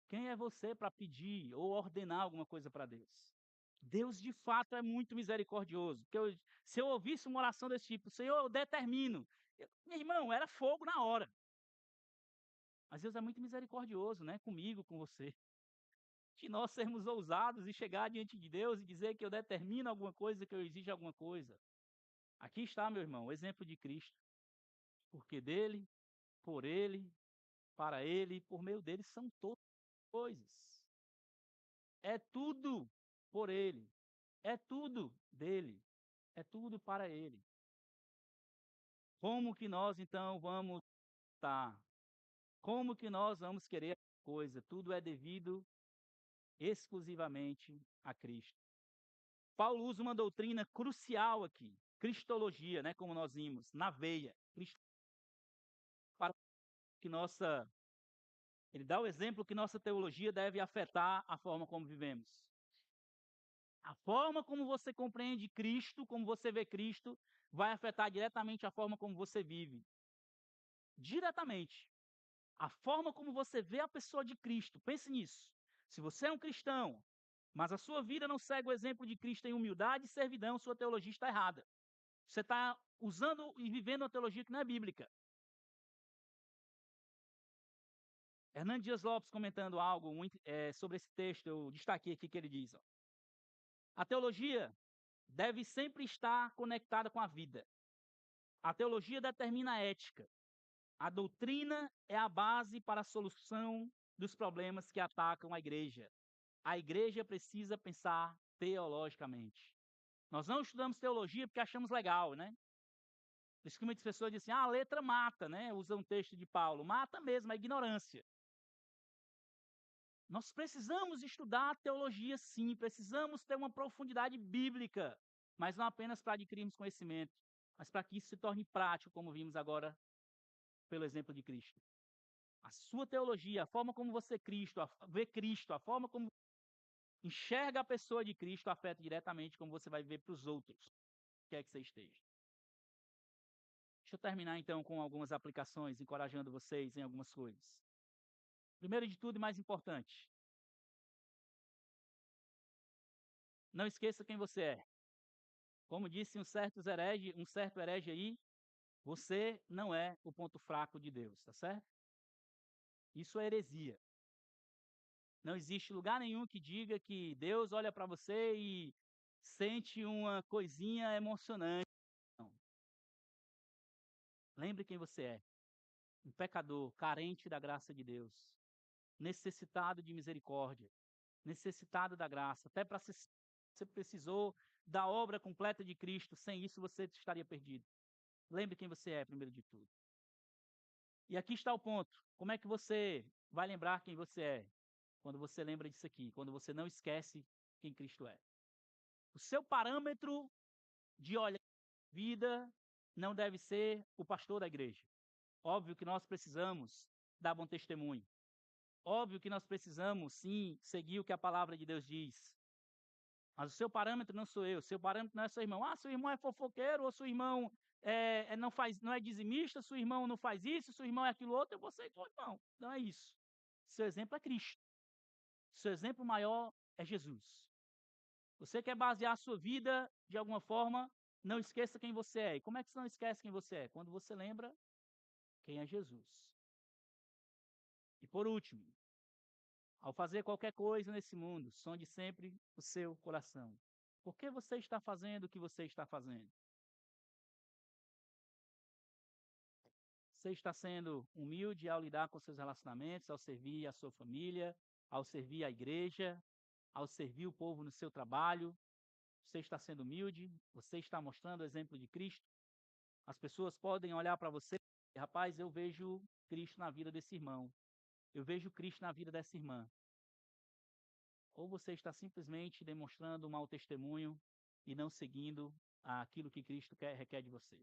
Quem é você para pedir ou ordenar alguma coisa para Deus? Deus de fato é muito misericordioso. Porque se eu ouvisse uma oração desse tipo, Senhor, eu determino. Meu irmão, era fogo na hora. Mas Deus é muito misericordioso, né? Comigo, com você. De nós sermos ousados e chegar diante de Deus e dizer que eu determino alguma coisa, que eu exijo alguma coisa. Aqui está, meu irmão, o exemplo de Cristo. Porque dele, por ele, para ele e por meio dele são todas as coisas. É tudo por ele, é tudo dele, é tudo para ele. Como que nós então vamos estar? Como que nós vamos querer a coisa? Tudo é devido exclusivamente a Cristo. Paulo usa uma doutrina crucial aqui, cristologia, né, como nós vimos, na veia. Para que nossa Ele dá o exemplo que nossa teologia deve afetar a forma como vivemos. A forma como você compreende Cristo, como você vê Cristo, vai afetar diretamente a forma como você vive. Diretamente. A forma como você vê a pessoa de Cristo, pense nisso. Se você é um cristão, mas a sua vida não segue o exemplo de Cristo em humildade e servidão, sua teologia está errada. Você está usando e vivendo uma teologia que não é bíblica. Hernando Dias Lopes comentando algo sobre esse texto, eu destaquei aqui que ele diz: ó, a teologia deve sempre estar conectada com a vida. A teologia determina a ética. A doutrina é a base para a solução dos problemas que atacam a igreja. A igreja precisa pensar teologicamente. Nós não estudamos teologia porque achamos legal, né? Por isso que muitas pessoas dizem, a letra mata, né? Usa um texto de Paulo. Mata mesmo, a ignorância. Nós precisamos estudar teologia, sim. Precisamos ter uma profundidade bíblica, mas não apenas para adquirirmos conhecimento, mas para que isso se torne prático, como vimos agora pelo exemplo de Cristo. A sua teologia, a forma como você vê Cristo, a forma como enxerga a pessoa de Cristo, afeta diretamente como você vai viver para os outros, quer que você esteja. Deixa eu terminar então com algumas aplicações, encorajando vocês em algumas coisas. Primeiro de tudo e mais importante, não esqueça quem você é. Como disse um certo herege aí, você não é o ponto fraco de Deus, tá certo? Isso é heresia. Não existe lugar nenhum que diga que Deus olha para você e sente uma coisinha emocionante. Não. Lembre quem você é. Um pecador, carente da graça de Deus, necessitado de misericórdia, necessitado da graça. Até para você precisou da obra completa de Cristo. Sem isso você estaria perdido. Lembre quem você é, primeiro de tudo. E aqui está o ponto. Como é que você vai lembrar quem você é? Quando você lembra disso aqui, quando você não esquece quem Cristo é. O seu parâmetro de olhar a vida não deve ser o pastor da igreja. Óbvio que nós precisamos dar bom testemunho. Óbvio que nós precisamos, sim, seguir o que a palavra de Deus diz. Mas o seu parâmetro não sou eu, o seu parâmetro não é seu irmão. Ah, seu irmão é fofoqueiro, ou seu irmão não é dizimista, seu irmão não faz isso, seu irmão é aquilo outro, eu vou ser teu irmão. Não é isso. Seu exemplo é Cristo. Seu exemplo maior é Jesus. Você quer basear a sua vida de alguma forma, não esqueça quem você é. E como é que você não esquece quem você é? Quando você lembra quem é Jesus. E por último, ao fazer qualquer coisa nesse mundo, sonde sempre o seu coração. Por que você está fazendo o que você está fazendo? Você está sendo humilde ao lidar com seus relacionamentos, ao servir a sua família, ao servir a igreja, ao servir o povo no seu trabalho? Você está sendo humilde? Você está mostrando o exemplo de Cristo? As pessoas podem olhar para você e, rapaz, eu vejo Cristo na vida desse irmão. Eu vejo Cristo na vida dessa irmã. Ou você está simplesmente demonstrando um mau testemunho e não seguindo aquilo que Cristo requer de você.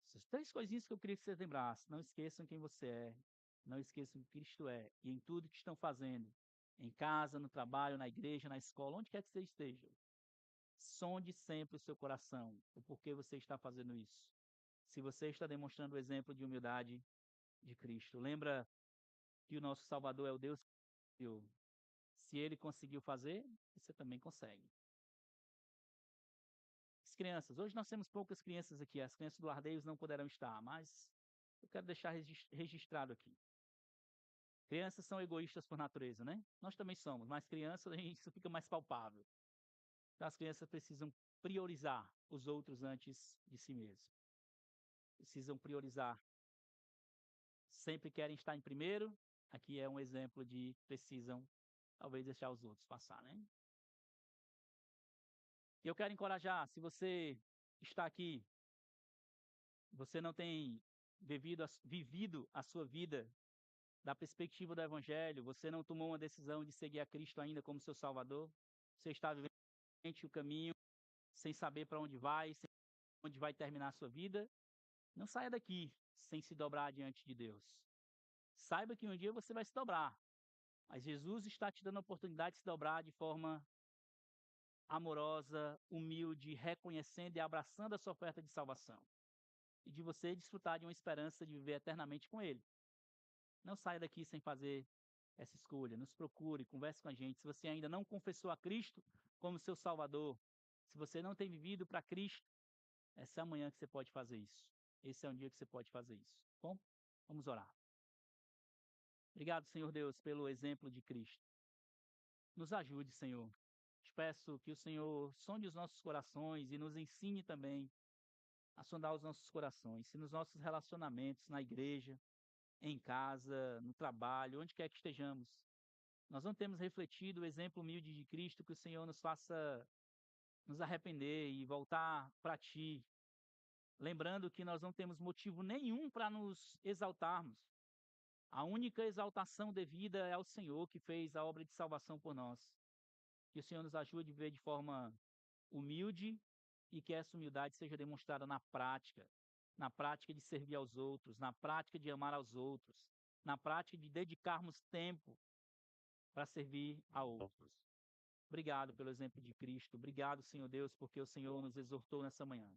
Essas três coisinhas que eu queria que vocês lembrassem. Não esqueçam quem você é. Não esqueçam quem Cristo é. E em tudo que estão fazendo. Em casa, no trabalho, na igreja, na escola, onde quer que você esteja. Sonde sempre o seu coração. O porquê você está fazendo isso. Se você está demonstrando o exemplo de humildade de Cristo. Lembra que o nosso Salvador é o Deus que criou. Se ele conseguiu fazer, você também consegue. As crianças, hoje nós temos poucas crianças aqui, as crianças do Ardeios não poderão estar, mas eu quero deixar registrado aqui. Crianças são egoístas por natureza, né? Nós também somos, mas crianças, isso fica mais palpável. Então, as crianças precisam priorizar os outros antes de si mesmas. precisam priorizar, sempre querem estar em primeiro, aqui é um exemplo de precisam talvez deixar os outros passar, né. E eu quero encorajar, se você está aqui, você não tem vivido a sua vida da perspectiva do evangelho, você não tomou uma decisão de seguir a Cristo ainda como seu salvador, você está vivendo o caminho, sem saber para onde vai, sem onde vai terminar a sua vida, não saia daqui sem se dobrar diante de Deus. Saiba que um dia você vai se dobrar, mas Jesus está te dando a oportunidade de se dobrar de forma amorosa, humilde, reconhecendo e abraçando a sua oferta de salvação. E de você desfrutar de uma esperança de viver eternamente com Ele. Não saia daqui sem fazer essa escolha, nos procure, converse com a gente. Se você ainda não confessou a Cristo como seu Salvador, se você não tem vivido para Cristo, essa é a manhã que você pode fazer isso. Esse é um dia que você pode fazer isso. Bom, vamos orar. Obrigado, Senhor Deus, pelo exemplo de Cristo. Nos ajude, Senhor. Te peço que o Senhor sonde os nossos corações e nos ensine também a sondar os nossos corações, se nos nossos relacionamentos, na igreja, em casa, no trabalho, onde quer que estejamos, nós não temos refletido o exemplo humilde de Cristo, que o Senhor nos faça nos arrepender e voltar para Ti, lembrando que nós não temos motivo nenhum para nos exaltarmos. A única exaltação devida é ao Senhor que fez a obra de salvação por nós. Que o Senhor nos ajude a viver de forma humilde e que essa humildade seja demonstrada na prática de servir aos outros, na prática de amar aos outros, na prática de dedicarmos tempo para servir a outros. Obrigado pelo exemplo de Cristo. Obrigado, Senhor Deus, porque o Senhor nos exortou nessa manhã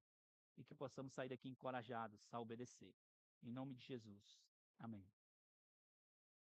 e que possamos sair daqui encorajados a obedecer. Em nome de Jesus. Amém.